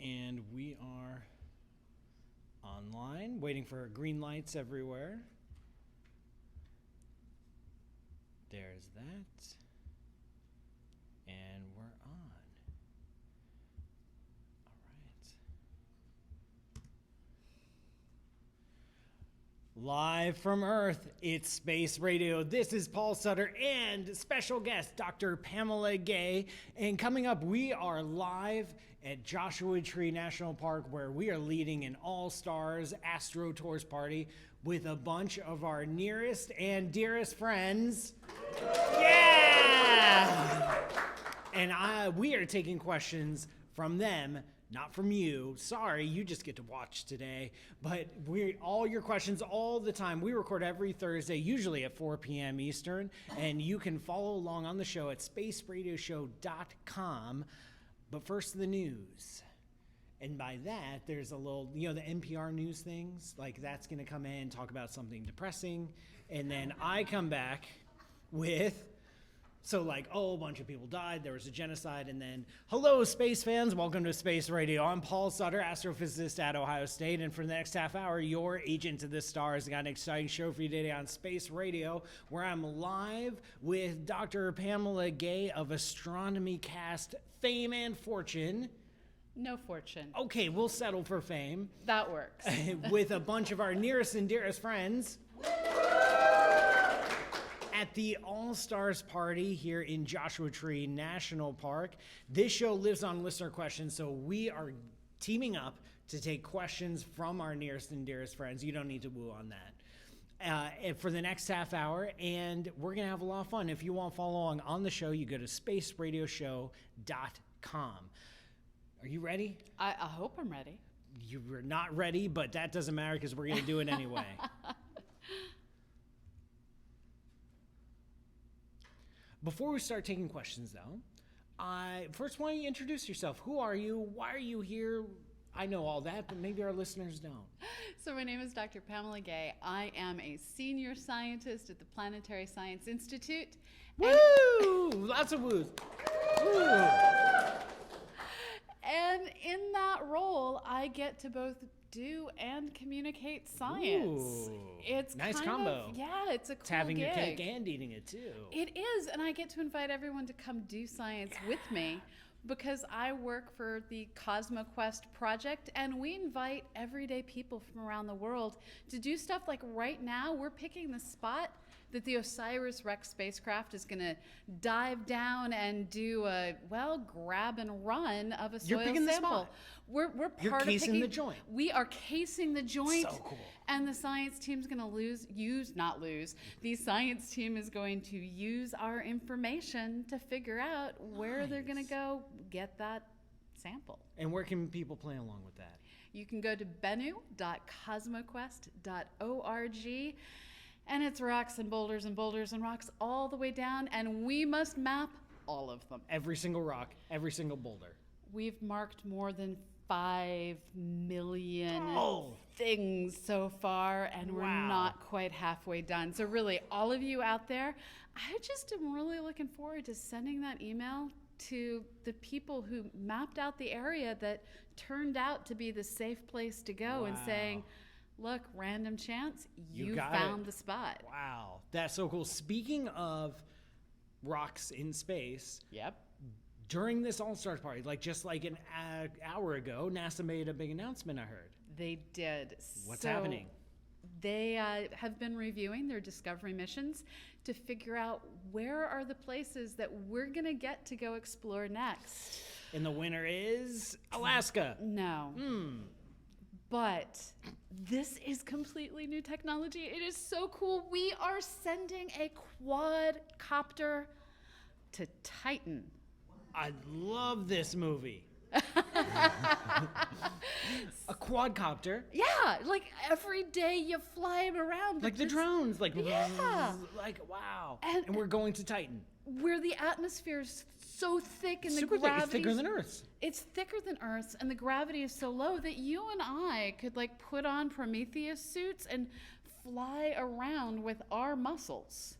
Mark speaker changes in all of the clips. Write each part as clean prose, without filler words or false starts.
Speaker 1: And we are online, waiting for green lights everywhere. There's that. And we're on. All right. Live from Earth, it's Space Radio. This is Paul Sutter and special guest, Dr. Pamela Gay. And coming up, we are live at Joshua Tree National Park, where we are leading an all-stars Astro Tours party with a bunch of our nearest and dearest friends. Yeah! And we are taking questions from them, not from you. Sorry, you just get to watch today. But all your questions all the time. We record every Thursday, usually at 4 p.m. Eastern. And you can follow along on the show at spaceradioshow.com. But first, the news. And by that, there's a little, the NPR news things. Like, that's going to come in, talk about something depressing. And then I come back with... So a bunch of people died, there was a genocide, and then, hello, space fans, welcome to Space Radio. I'm Paul Sutter, astrophysicist at Ohio State, and for the next half hour, your agent to the stars. I got an exciting show for you today on Space Radio, where I'm live with Dr. Pamela Gay of Astronomy Cast fame and fortune.
Speaker 2: No fortune.
Speaker 1: Okay, we'll settle for fame.
Speaker 2: That works.
Speaker 1: With a bunch of our nearest and dearest friends. At the All-Stars party here in Joshua Tree National Park. This show lives on listener questions, so we are teaming up to take questions from our nearest and dearest friends. You don't need to woo on that. And for the next half hour, and we're going to have a lot of fun. If you want to follow along on the show, you go to spaceradioshow.com. Are you ready?
Speaker 2: I hope I'm ready.
Speaker 1: You were not ready, but that doesn't matter because we're going to do it anyway. Before we start taking questions, though, first, why don't you introduce yourself? Who are you? Why are you here? I know all that, but maybe our listeners don't.
Speaker 2: So my name is Dr. Pamela Gay. I am a senior scientist at the Planetary Science Institute.
Speaker 1: Woo! Lots of woos. Woo!
Speaker 2: And in that role, I get to both do and communicate science.
Speaker 1: Ooh,
Speaker 2: it's
Speaker 1: nice combo.
Speaker 2: It's a cool
Speaker 1: It's having
Speaker 2: gig.
Speaker 1: your cake and eating it too.
Speaker 2: It is, and I get to invite everyone to come do science with me because I work for the CosmoQuest project, and we invite everyday people from around the world to do stuff like right now we're picking the spot that the OSIRIS-REx spacecraft is going to dive down and do a, grab and run of a soil
Speaker 1: You're picking
Speaker 2: sample.
Speaker 1: the spot.
Speaker 2: We're part
Speaker 1: You're
Speaker 2: of
Speaker 1: casing
Speaker 2: picking
Speaker 1: the joint.
Speaker 2: We are casing the joint.
Speaker 1: So cool.
Speaker 2: And the science team's going to the science team is going to use our information to figure out where they're going to go get that sample.
Speaker 1: And where can people play along with that?
Speaker 2: You can go to benu.cosmoquest.org. And it's rocks and boulders and boulders and rocks all the way down, and we must map all of them.
Speaker 1: Every single rock, every single boulder.
Speaker 2: We've marked more than 5 million things so far, and we're not quite halfway done. So really, all of you out there, I just am really looking forward to sending that email to the people who mapped out the area that turned out to be the safe place to go and saying, look, random chance, you found the spot.
Speaker 1: Wow, that's so cool. Speaking of rocks in space, during this All-Stars party, just an hour ago, NASA made a big announcement, I heard.
Speaker 2: They did.
Speaker 1: What's happening?
Speaker 2: They have been reviewing their Discovery missions to figure out where are the places that we're going to get to go explore next.
Speaker 1: And the winner is Alaska.
Speaker 2: No. But this is completely new technology. It is so cool. We are sending a quadcopter to Titan.
Speaker 1: I love this movie. A quadcopter?
Speaker 2: Yeah, every day you fly them around.
Speaker 1: Like the drones.
Speaker 2: Yeah.
Speaker 1: Wow. And we're going to Titan.
Speaker 2: Where the atmosphere is so thick and
Speaker 1: Super
Speaker 2: the gravity.
Speaker 1: It's thicker than Earth's.
Speaker 2: It's thicker than Earth's, and the gravity is so low that you and I could put on Prometheus suits and fly around with our muscles.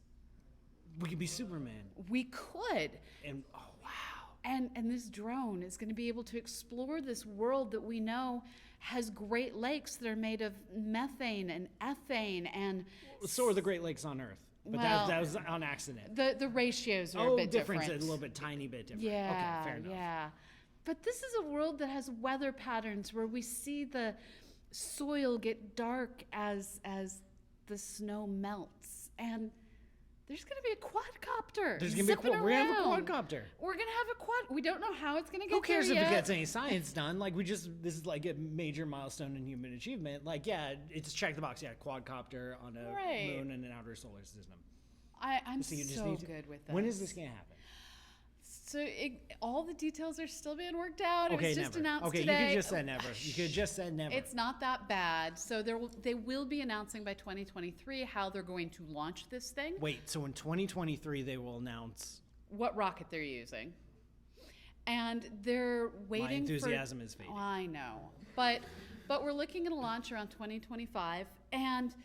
Speaker 1: We could be Superman.
Speaker 2: We could.
Speaker 1: And oh wow.
Speaker 2: And this drone is going to be able to explore this world that we know has Great Lakes that are made of methane and ethane and...
Speaker 1: So are the Great Lakes on Earth. But
Speaker 2: well,
Speaker 1: that was on accident.
Speaker 2: The ratios are a bit different.
Speaker 1: A little bit, tiny bit different.
Speaker 2: Yeah,
Speaker 1: okay, fair enough.
Speaker 2: Yeah. But this is a world that has weather patterns where we see the soil get dark as the snow melts. And there's going to be a quadcopter.
Speaker 1: We're going to have a quadcopter.
Speaker 2: We're going to have a quad. We don't know how it's going to get
Speaker 1: Who cares
Speaker 2: there
Speaker 1: if
Speaker 2: yet.
Speaker 1: it gets any science done? Like, this is like a major milestone in human achievement. Like, yeah, it's check the box. Yeah, quadcopter on a moon and an outer solar system.
Speaker 2: I'm so good with that.
Speaker 1: When is this going to happen?
Speaker 2: So all the details are still being worked out.
Speaker 1: Okay,
Speaker 2: it was just announced today.
Speaker 1: Okay, you could just say never. You could just say never.
Speaker 2: It's not that bad. So they will be announcing by 2023 how they're going to launch this thing.
Speaker 1: Wait, so in 2023 they will announce
Speaker 2: what rocket they're using. And they're waiting for...
Speaker 1: My enthusiasm is fading.
Speaker 2: Oh, I know. But we're looking at a launch around 2025. And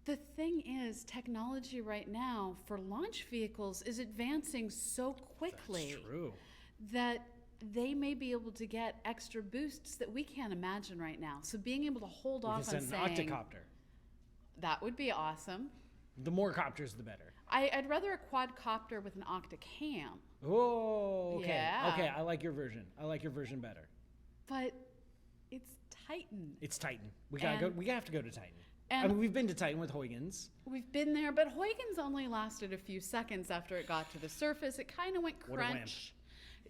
Speaker 2: the thing is, technology right now for launch vehicles is advancing so quickly.
Speaker 1: That's true.
Speaker 2: That they may be able to get extra boosts that we can't imagine right now. So being able to hold off on saying...
Speaker 1: an octocopter.
Speaker 2: That would be awesome.
Speaker 1: The more copters, the better.
Speaker 2: I'd rather a quadcopter with an octocam.
Speaker 1: Oh, okay.
Speaker 2: Yeah.
Speaker 1: Okay, I like your version. I like your version better.
Speaker 2: But it's Titan.
Speaker 1: It's Titan. We gotta go. We have to go to Titan.
Speaker 2: And
Speaker 1: I mean, we've been to Titan with Huygens.
Speaker 2: We've been there, but Huygens only lasted a few seconds after it got to the surface. It kind of went crunch.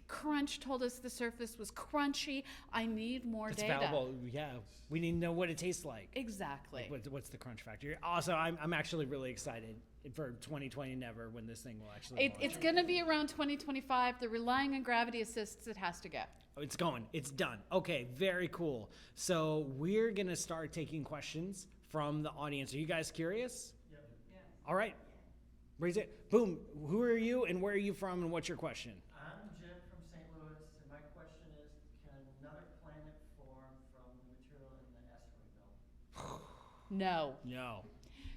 Speaker 2: Crunch told us the surface was crunchy. I need more data.
Speaker 1: Valuable. Yeah, we need to know what it tastes like.
Speaker 2: Exactly.
Speaker 1: Like what's the crunch factor? Also, I'm actually really excited for 2020 never when this thing will actually launch.
Speaker 2: It's going to be around 2025. They're relying on gravity assists. It has to go.
Speaker 1: Oh, it's going. It's done. Okay, very cool. So we're going to start taking questions from the audience. Are you guys curious? Yep. Yeah. All right. Raise it. Boom. Who are you and where are you from and what's your question?
Speaker 3: I'm Jim from St. Louis, and my question is, can another planet form from the material in the asteroid belt?
Speaker 2: No.
Speaker 1: No.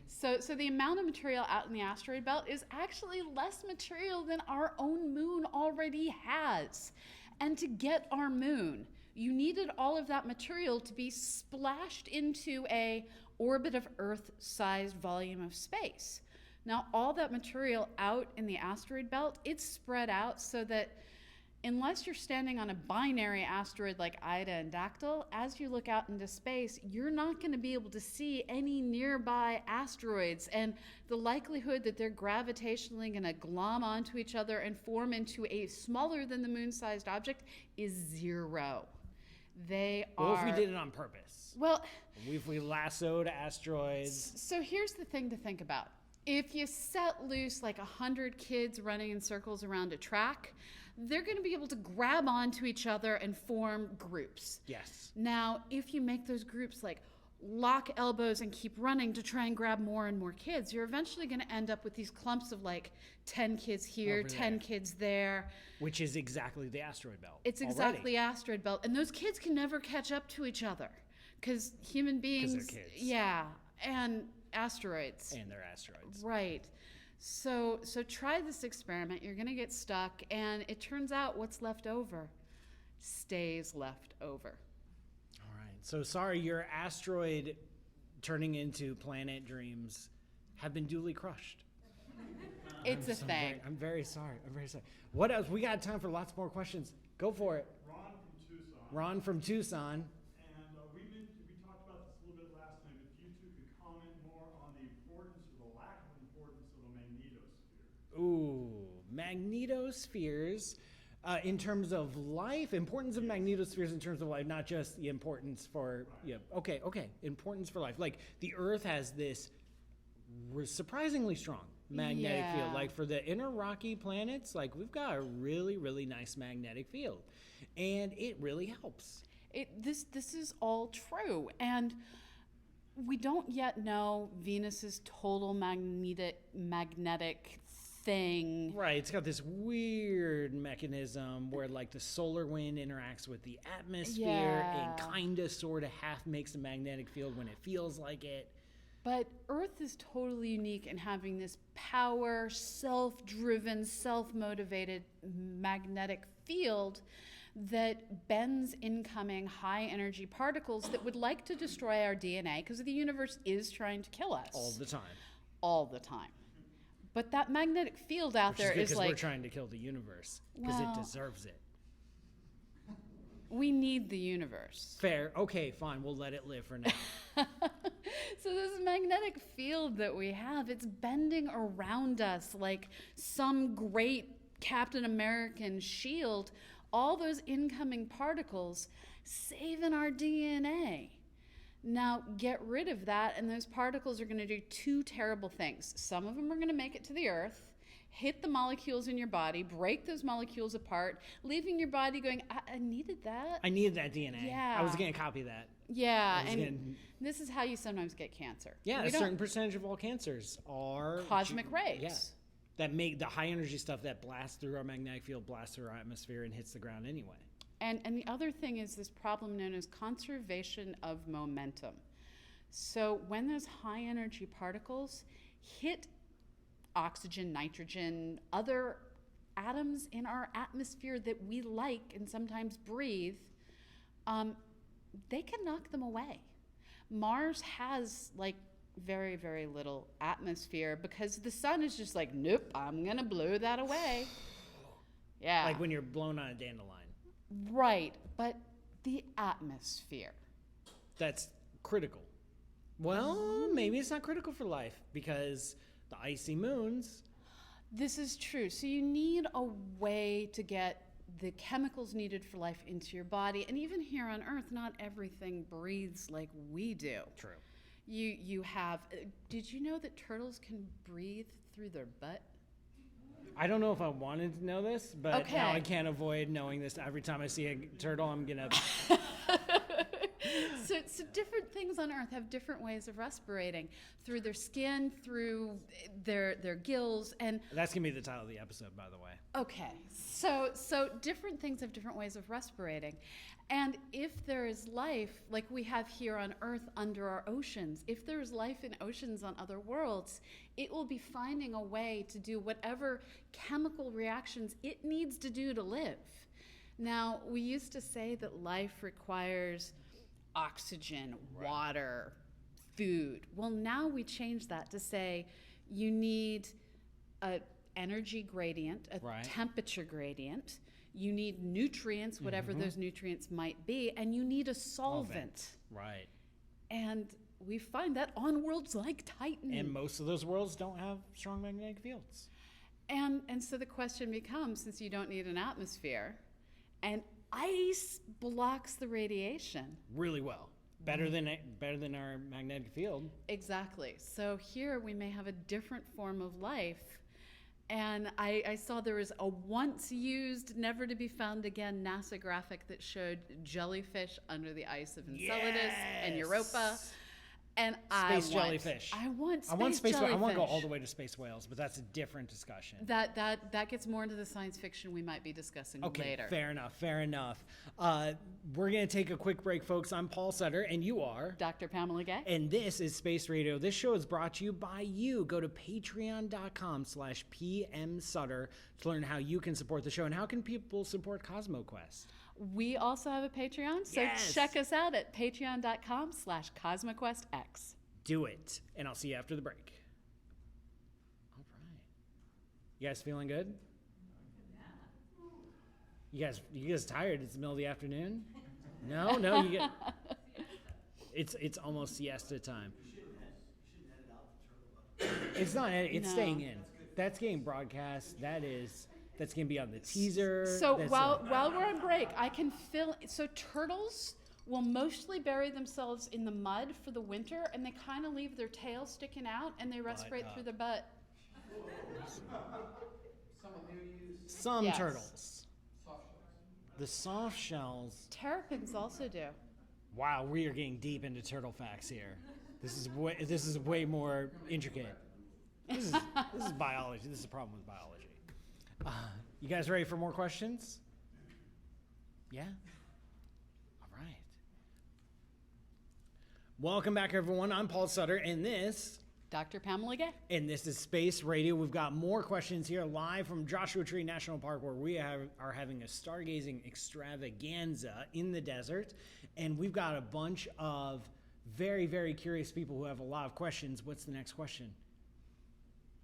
Speaker 2: So the amount of material out in the asteroid belt is actually less material than our own moon already has. And to get our moon, you needed all of that material to be splashed into a orbit of Earth-sized volume of space. Now, all that material out in the asteroid belt, it's spread out so that unless you're standing on a binary asteroid like Ida and Dactyl, as you look out into space, you're not going to be able to see any nearby asteroids. And the likelihood that they're gravitationally going to glom onto each other and form into a smaller than the moon-sized object is zero. They are...
Speaker 1: Well, if we did it on purpose.
Speaker 2: Well...
Speaker 1: If we lassoed asteroids.
Speaker 2: So here's the thing to think about. If you set loose like 100 kids running in circles around a track, they're going to be able to grab onto each other and form groups.
Speaker 1: Yes.
Speaker 2: Now, if you make those groups like lock elbows and keep running to try and grab more and more kids, you're eventually going to end up with these clumps of like 10 kids here, 10 kids there.
Speaker 1: Which is exactly the asteroid belt.
Speaker 2: It's exactly the asteroid belt. And those kids can never catch up to each other because human beings...
Speaker 1: Because they're kids.
Speaker 2: Yeah, and asteroids.
Speaker 1: And they're asteroids.
Speaker 2: Right. So try this experiment. You're going to get stuck, and it turns out what's left over stays left over.
Speaker 1: All right. So sorry, your asteroid turning into planet dreams have been duly crushed.
Speaker 2: It's a thing.
Speaker 1: I'm very sorry. What else? We got time for lots more questions. Go for it. Ron from Tucson.
Speaker 4: And we talked about this a little bit last time. If you two could comment more on the importance or the lack of importance of a magnetosphere.
Speaker 1: Ooh, magnetospheres. In terms of life, importance of magnetospheres in terms of life, not just the importance for, okay, importance for life. Like the Earth has this surprisingly strong magnetic field. Like for the inner rocky planets, like we've got a really, really nice magnetic field. And it really helps.
Speaker 2: This is all true. And we don't yet know Venus's total magnetic thing.
Speaker 1: Right, it's got this weird mechanism where like the solar wind interacts with the atmosphere and kind of sort of half makes a magnetic field when it feels like it.
Speaker 2: But Earth is totally unique in having this power, self-driven, self-motivated magnetic field that bends incoming high-energy particles that would like to destroy our DNA because the universe is trying to kill us.
Speaker 1: All the time.
Speaker 2: All the time. But that magnetic field out there is like...
Speaker 1: we're trying to kill the universe because it deserves it.
Speaker 2: We need the universe.
Speaker 1: Fair. Okay, fine. We'll let it live for now.
Speaker 2: So this magnetic field that we have, it's bending around us like some great Captain American shield. All those incoming particles saving our DNA. Now, get rid of that, and those particles are going to do two terrible things. Some of them are going to make it to the Earth, hit the molecules in your body, break those molecules apart, leaving your body going, I needed that.
Speaker 1: I needed that DNA.
Speaker 2: Yeah.
Speaker 1: I was going to copy that.
Speaker 2: Yeah, and this is how you sometimes get cancer.
Speaker 1: Yeah, a certain percentage of all cancers are...
Speaker 2: cosmic rays.
Speaker 1: Yeah. That make the high energy stuff that blasts through our magnetic field, blasts through our atmosphere, and hits the ground anyway.
Speaker 2: And the other thing is this problem known as conservation of momentum. So when those high energy particles hit oxygen, nitrogen, other atoms in our atmosphere that we like and sometimes breathe, they can knock them away. Mars has like very, very little atmosphere because the sun is just like, nope, I'm gonna blow that away. Yeah.
Speaker 1: Like when you're blown on a dandelion.
Speaker 2: Right, but the atmosphere.
Speaker 1: That's critical. Well, maybe it's not critical for life because the icy moons.
Speaker 2: This is true. So you need a way to get the chemicals needed for life into your body. And even here on Earth, not everything breathes like we do.
Speaker 1: True.
Speaker 2: You have, did you know that turtles can breathe through their butt?
Speaker 1: I don't know if I wanted to know this, but now I can't avoid knowing this. Every time I see a turtle, I'm going to...
Speaker 2: So different things on Earth have different ways of respirating through their skin, through their gills, and
Speaker 1: that's gonna be the title of the episode, by the way.
Speaker 2: Okay, so different things have different ways of respirating, and if there is life like we have here on Earth under our oceans, if there is life in oceans on other worlds, it will be finding a way to do whatever chemical reactions it needs to do to live. Now, we used to say that life requires oxygen, water, food. Well, now we change that to say you need an energy gradient, a temperature gradient, you need nutrients, whatever those nutrients might be, and you need a solvent.
Speaker 1: Right.
Speaker 2: And we find that on worlds like Titan.
Speaker 1: And most of those worlds don't have strong magnetic fields.
Speaker 2: And so the question becomes, since you don't need an atmosphere, and ice blocks the radiation
Speaker 1: really well, better than our magnetic field.
Speaker 2: Exactly. So here we may have a different form of life, and I saw there was a once used, never to be found again NASA graphic that showed jellyfish under the ice of Enceladus and Europa. And
Speaker 1: space jellyfish.
Speaker 2: I want space
Speaker 1: jellyfish. I want to go
Speaker 2: jellyfish.
Speaker 1: all the way to space whales, but that's a different discussion.
Speaker 2: That gets more into the science fiction we might be discussing later.
Speaker 1: Fair enough. We're going to take a quick break, folks. I'm Paul Sutter, and you are?
Speaker 2: Dr. Pamela Gay.
Speaker 1: And this is Space Radio. This show is brought to you by you. Go to patreon.com/PMSutter to learn how you can support the show. And how can people support CosmoQuest?
Speaker 2: We also have a Patreon, so check us out at patreon.com/CosmoQuestX.
Speaker 1: Do it, and I'll see you after the break. All right. You guys feeling good? You guys tired? It's the middle of the afternoon? No, you get... It's almost siesta time. It's not, it's staying in. That's getting broadcast. That's going to be on the teaser.
Speaker 2: So while we're on break, I can fill... So turtles will mostly bury themselves in the mud for the winter, and they kind of leave their tail sticking out, and they respirate through their butt.
Speaker 1: Some turtles. The soft shells.
Speaker 2: Terrapins also do.
Speaker 1: Wow, we are getting deep into turtle facts here. This is way more intricate. This is biology. This is a problem with biology. You guys ready for more questions? Yeah? All right. Welcome back, everyone. I'm Paul Sutter, and this
Speaker 2: Dr. Pamela Gay.
Speaker 1: is Space Radio. We've got more questions here live from Joshua Tree National Park, where we are having a stargazing extravaganza in the desert, and we've got a bunch of very, very curious people who have a lot of questions. What's the next question?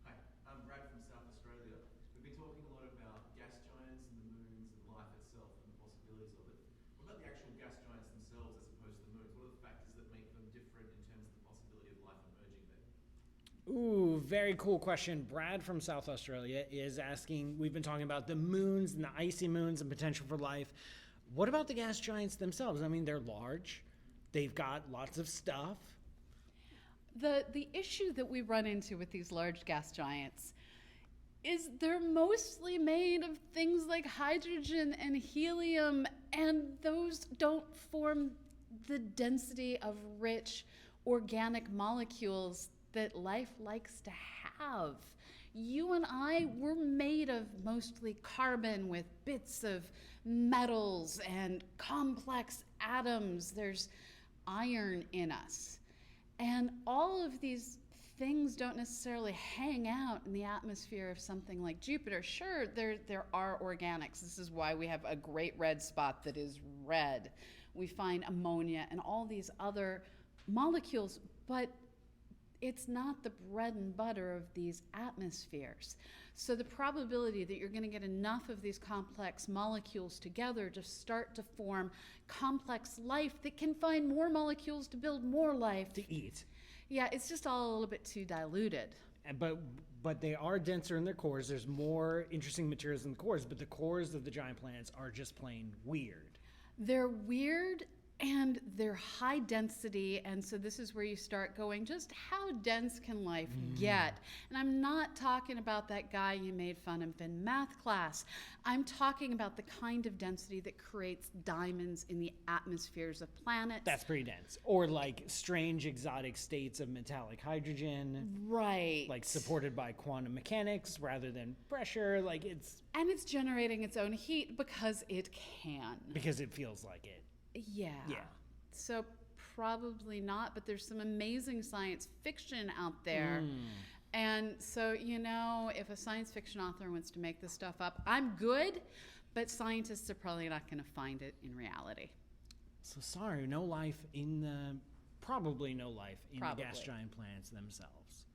Speaker 5: Hi, I'm Brad from South Australia. We've been talking a lot about gas giants and the moons and life itself and the possibilities of it. What about the actual gas giants themselves as opposed to the moons? What are the factors that make them different in terms of the possibility of life emerging there?
Speaker 1: Ooh, very cool question. Brad from South Australia is asking, we've been talking about the moons and the icy moons and potential for life. What about the gas giants themselves? I mean, they're large. They've got lots of stuff.
Speaker 2: The issue that we run into with these large gas giants is they're mostly made of things like hydrogen and helium, and those don't form the density of rich organic molecules that life likes to have. You and I, we're made of mostly carbon with bits of metals and complex atoms. There's iron in us. And all of these things don't necessarily hang out in the atmosphere of something like Jupiter. Sure, there are organics. This is why we have a great red spot that is red. We find ammonia and all these other molecules, but it's not the bread and butter of these atmospheres. So the probability that you're going to get enough of these complex molecules together to start to form complex life that can find more molecules to build more life.
Speaker 1: To eat.
Speaker 2: Yeah, it's just all a little bit too diluted.
Speaker 1: But they are denser in their cores. There's more interesting materials in the cores, but the cores of the giant planets are just plain weird.
Speaker 2: They're weird and they're high density, and so this is where you start going, just how dense can life get? And I'm not talking about that guy you made fun of in math class. I'm talking about the kind of density that creates diamonds in the atmospheres of planets.
Speaker 1: That's pretty dense. Or like strange exotic states of metallic hydrogen.
Speaker 2: Right.
Speaker 1: Like supported by quantum mechanics rather than pressure. Like it's...
Speaker 2: And it's generating its own heat because it can.
Speaker 1: Because it feels like it.
Speaker 2: Yeah.
Speaker 1: Yeah.
Speaker 2: So probably not, but there's some amazing science fiction out there. And so, you know, if a science fiction author wants to make this stuff up, I'm good, but scientists are probably not going to find it in reality.
Speaker 1: So sorry, probably no life in the gas giant planets themselves.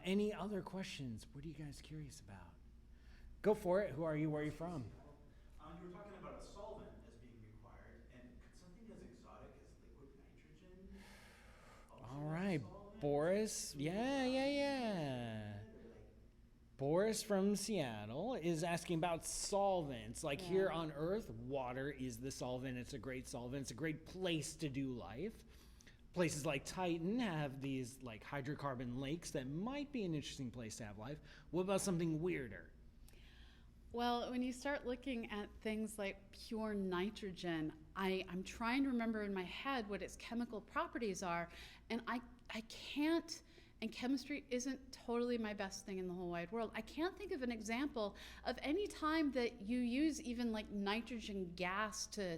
Speaker 1: Any other questions? What are you guys curious about? Go for it. Who are you? Where are you from?
Speaker 6: You were talking about a solvent as being required, and could something as exotic as liquid nitrogen?
Speaker 1: All right, Boris. Yeah. Boris from Seattle is asking about solvents. Like here on Earth, water is the solvent. It's a great solvent. It's a great place to do life. Places like Titan have these like hydrocarbon lakes that might be an interesting place to have life. What about something weirder?
Speaker 2: Well, when you start looking at things like pure nitrogen, I'm trying to remember in my head what its chemical properties are, and I can't, and chemistry isn't totally my best thing in the whole wide world. I can't think of an example of any time that you use even like nitrogen gas to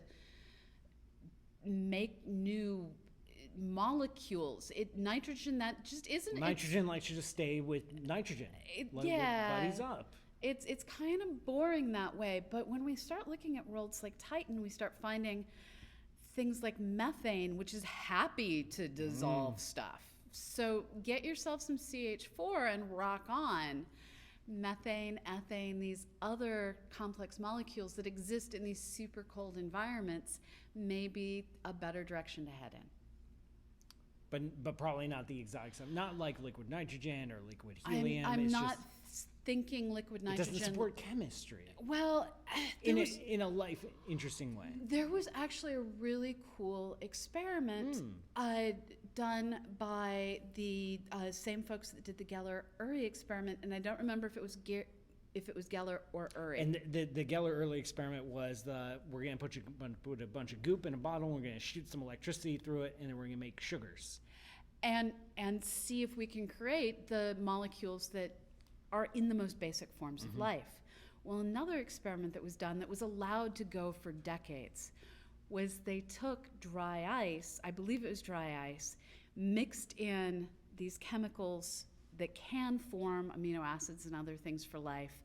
Speaker 2: make new molecules. Nitrogen, that just isn't...
Speaker 1: Nitrogen likes to just stay with nitrogen. It buddies up.
Speaker 2: It's kind of boring that way, but when we start looking at worlds like Titan, we start finding things like methane, which is happy to dissolve stuff. So get yourself some CH4 and rock on. Methane, ethane, these other complex molecules that exist in these super cold environments may be a better direction to head in.
Speaker 1: But probably not the exotic stuff. Not like liquid nitrogen or liquid helium.
Speaker 2: I'm
Speaker 1: it's
Speaker 2: not
Speaker 1: just,
Speaker 2: thinking liquid nitrogen.
Speaker 1: It doesn't support chemistry.
Speaker 2: Well,
Speaker 1: in a life interesting way.
Speaker 2: There was actually a really cool experiment done by the same folks that did the Geller-Urey experiment, and I don't remember if it was Geller or Urey.
Speaker 1: And the Geller-Urey experiment was we're going to put a bunch of goop in a bottle, we're going to shoot some electricity through it, and then we're going to make sugars.
Speaker 2: And see if we can create the molecules that are in the most basic forms of life. Well, another experiment that was done that was allowed to go for decades was they took dry ice, I believe it was dry ice, mixed in these chemicals that can form amino acids and other things for life,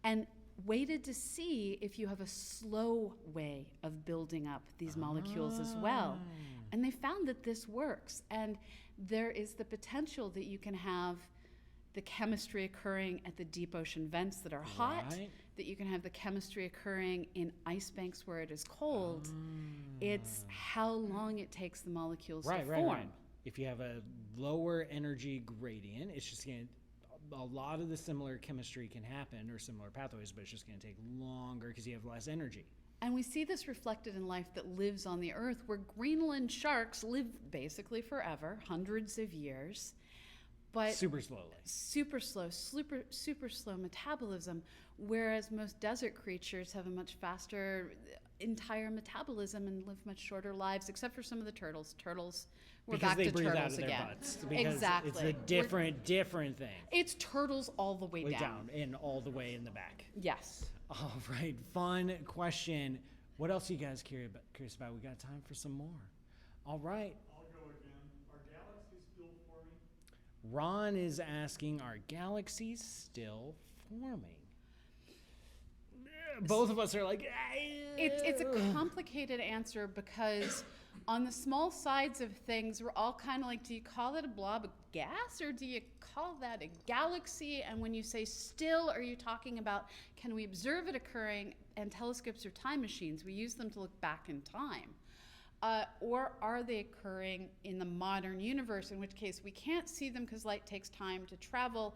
Speaker 2: and waited to see if you have a slow way of building up these molecules as well. And they found that this works. And there is the potential that you can have the chemistry occurring at the deep ocean vents that are hot,
Speaker 1: Right.
Speaker 2: that you can have the chemistry occurring in ice banks where it is cold. It's how long it takes the molecules to form.
Speaker 1: Right. If you have a lower energy gradient, it's just going to, a lot of the similar chemistry can happen, or similar pathways, but it's just going to take longer because you have less energy.
Speaker 2: And we see this reflected in life that lives on the Earth, where Greenland sharks live basically forever, hundreds of years, but
Speaker 1: Super slowly.
Speaker 2: super slow metabolism, whereas most desert creatures have a much faster entire metabolism and live much shorter lives, except for some of the turtles. We're
Speaker 1: Because
Speaker 2: back
Speaker 1: they
Speaker 2: to
Speaker 1: breathe
Speaker 2: turtles
Speaker 1: out of their
Speaker 2: again.
Speaker 1: butts. Because
Speaker 2: Exactly.
Speaker 1: it's a different thing.
Speaker 2: It's turtles all the way
Speaker 1: Way
Speaker 2: down.
Speaker 1: down and all the way in the back.
Speaker 2: Yes.
Speaker 1: All right, fun question. What else are you guys curious about? We got time for some more. All right.
Speaker 4: I'll go again. Are galaxies still forming?
Speaker 1: Ron is asking, are galaxies still forming? Both of us are like,
Speaker 2: It's a complicated answer because on the small sides of things, we're all kind of like, do you call that a blob of gas or do you call that a galaxy? And when you say still, are you talking about, can we observe it occurring? And telescopes are time machines. We use them to look back in time. Or are they occurring in the modern universe, in which case we can't see them because light takes time to travel,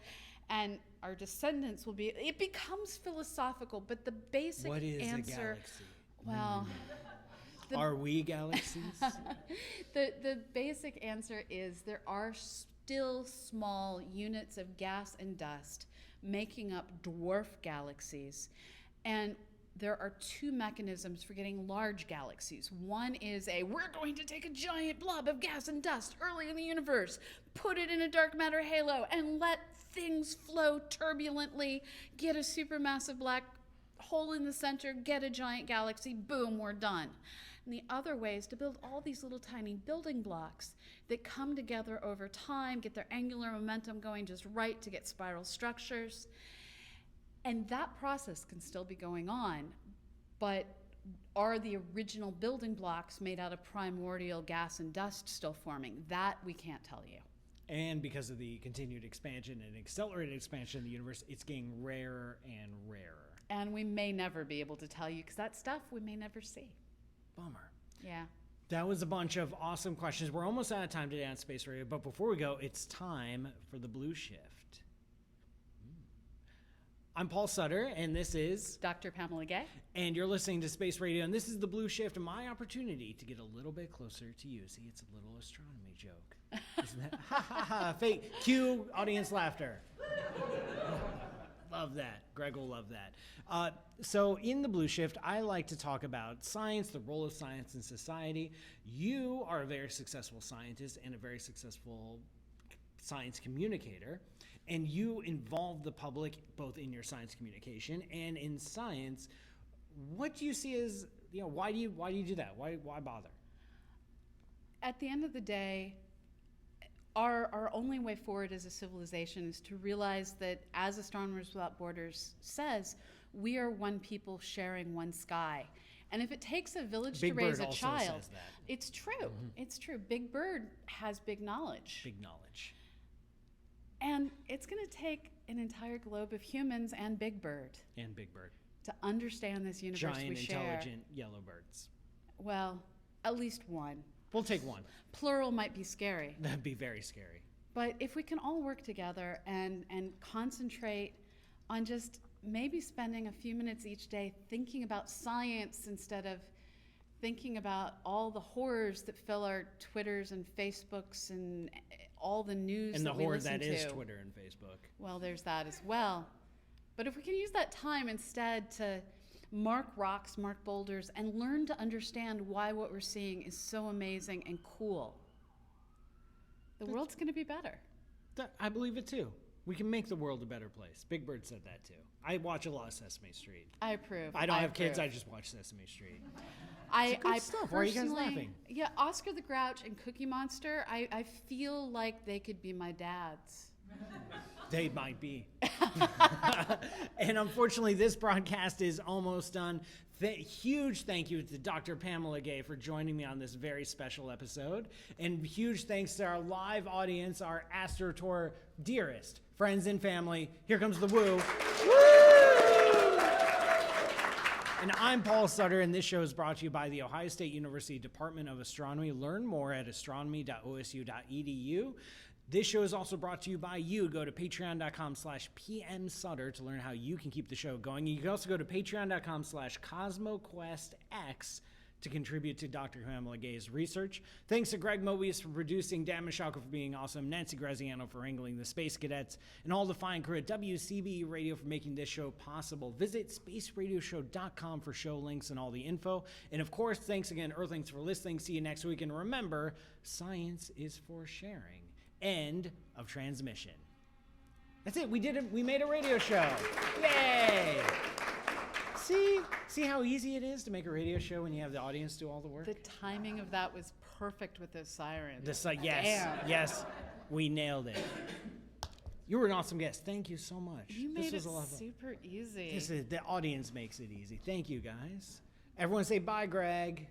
Speaker 2: and our descendants will be, it becomes philosophical, but the basic
Speaker 1: what is
Speaker 2: answer,
Speaker 1: a galaxy?
Speaker 2: well,
Speaker 1: Are we galaxies?
Speaker 2: the basic answer is there are still small units of gas and dust making up dwarf galaxies. And there are two mechanisms for getting large galaxies. One is we're going to take a giant blob of gas and dust early in the universe, put it in a dark matter halo, and let things flow turbulently, get a supermassive black hole in the center, get a giant galaxy, boom, we're done. And the other way is to build all these little tiny building blocks that come together over time, get their angular momentum going just right to get spiral structures. And that process can still be going on, but are the original building blocks made out of primordial gas and dust still forming? That we can't tell you.
Speaker 1: And because of the continued expansion and accelerated expansion of the universe, it's getting rarer and rarer.
Speaker 2: And we may never be able to tell you because that stuff we may never see.
Speaker 1: Bummer.
Speaker 2: Yeah.
Speaker 1: That was a bunch of awesome questions. We're almost out of time today on Space Radio, but before we go, it's time for the Blue Shift. I'm Paul Sutter, and this is
Speaker 2: Dr. Pamela Gay.
Speaker 1: And you're listening to Space Radio, and this is the Blue Shift, my opportunity to get a little bit closer to you. See, it's a little astronomy joke. Isn't that? Ha ha ha. Fake. Cue audience laughter. Love that. Greg will love that. So in the Blue Shift, I like to talk about science, the role of science in society. You are a very successful scientist and a very successful science communicator. And you involve the public both in your science communication and in science. What do you see as, why do you do that? Why bother?
Speaker 2: At the end of the day, our only way forward as a civilization is to realize that, as Astronomers Without Borders says, we are one people sharing one sky. And if it takes a village
Speaker 1: Big
Speaker 2: to raise
Speaker 1: Bird
Speaker 2: a
Speaker 1: also
Speaker 2: child,
Speaker 1: says that.
Speaker 2: it's true. It's true. Big Bird has big knowledge.
Speaker 1: Big knowledge.
Speaker 2: And it's going to take an entire globe of humans and Big Bird
Speaker 1: And Big Bird.
Speaker 2: to understand this universe
Speaker 1: Giant,
Speaker 2: we share.
Speaker 1: intelligent yellow birds.
Speaker 2: Well, at least one.
Speaker 1: We'll take one.
Speaker 2: Plural might be scary.
Speaker 1: That'd be very scary.
Speaker 2: But if we can all work together and concentrate on just maybe spending a few minutes each day thinking about science instead of thinking about all the horrors that fill our Twitters and Facebooks and all the news
Speaker 1: And the
Speaker 2: that we
Speaker 1: horror
Speaker 2: listen
Speaker 1: that
Speaker 2: to.
Speaker 1: is Twitter and Facebook.
Speaker 2: Well, there's that as well. But if we can use that time instead to mark rocks, mark boulders, and learn to understand why what we're seeing is so amazing and cool, the world's going to be better.
Speaker 1: I believe it too. We can make the world a better place. Big Bird said that too. I watch a lot of Sesame Street.
Speaker 2: I approve.
Speaker 1: I don't have kids. I
Speaker 2: approve.
Speaker 1: just watch Sesame Street.
Speaker 2: I
Speaker 1: stuff. Why are you guys
Speaker 2: personally-
Speaker 1: laughing?
Speaker 2: Yeah, Oscar the Grouch and Cookie Monster, I feel like they could be my dads.
Speaker 1: They might be. And unfortunately, this broadcast is almost done. Huge thank you to Dr. Pamela Gay for joining me on this very special episode. And huge thanks to our live audience, our Astro Tour dearest friends and family. Here comes the woo. Woo! And I'm Paul Sutter, and this show is brought to you by the Ohio State University Department of Astronomy. Learn more at astronomy.osu.edu. This show is also brought to you by you. Go to patreon.com/PM Sutter to learn how you can keep the show going. You can also go to patreon.com/CosmoQuestX to contribute to Dr. Pamela Gay's research. Thanks to Greg Moebius for producing, Dan Michalka for being awesome, Nancy Graziano for wrangling the Space Cadets, and all the fine crew at WCBE Radio for making this show possible. Visit spaceradioshow.com for show links and all the info. And of course, thanks again, Earthlings, for listening. See you next week. And remember, science is for sharing. End of transmission. That's it. We did it. We made a radio show. Yay! See how easy it is to make a radio show when you have the audience do all the work?
Speaker 2: The timing of that was perfect with those sirens.
Speaker 1: Yes, we nailed it. You were an awesome guest. Thank you so much.
Speaker 2: You
Speaker 1: This
Speaker 2: made
Speaker 1: was
Speaker 2: it
Speaker 1: a lot of fun.
Speaker 2: super easy.
Speaker 1: The audience makes it easy. Thank you, guys. Everyone say bye, Greg.